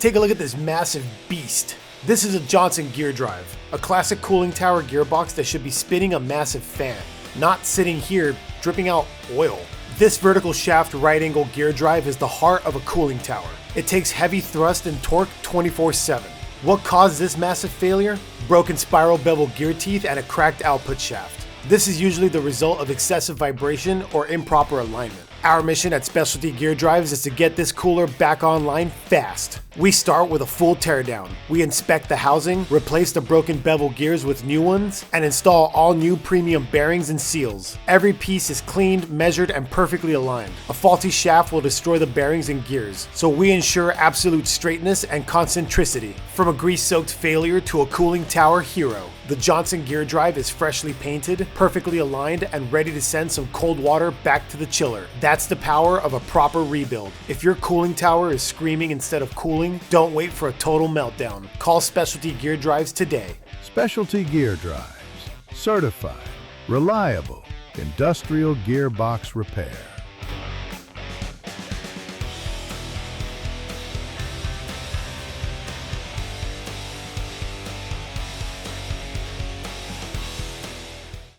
Take a look at this massive beast. This is a Johnson gear drive, a classic cooling tower gearbox that should be spinning a massive fan, not sitting here dripping out oil. This vertical shaft right angle gear drive is the heart of a cooling tower. It takes heavy thrust and torque 24/7. What caused this massive failure? Broken spiral bevel gear teeth and a cracked output shaft. This is usually the result of excessive vibration or improper alignment. Our mission at Specialty Gear Drives is to get this cooler back online fast. We start with a full teardown. We inspect the housing, replace the broken bevel gears with new ones, and install all new premium bearings and seals. Every piece is cleaned, measured, and perfectly aligned. A faulty shaft will destroy the bearings and gears, so we ensure absolute straightness and concentricity. From a grease-soaked failure to a cooling tower hero, the Johnson Gear Drive is freshly painted, perfectly aligned, and ready to send some cold water back to the chiller. That's the power of a proper rebuild. If your cooling tower is screaming instead of cooling, don't wait for a total meltdown. Call Specialty Gear Drives today. Specialty Gear Drives. Certified, reliable, industrial gearbox repair.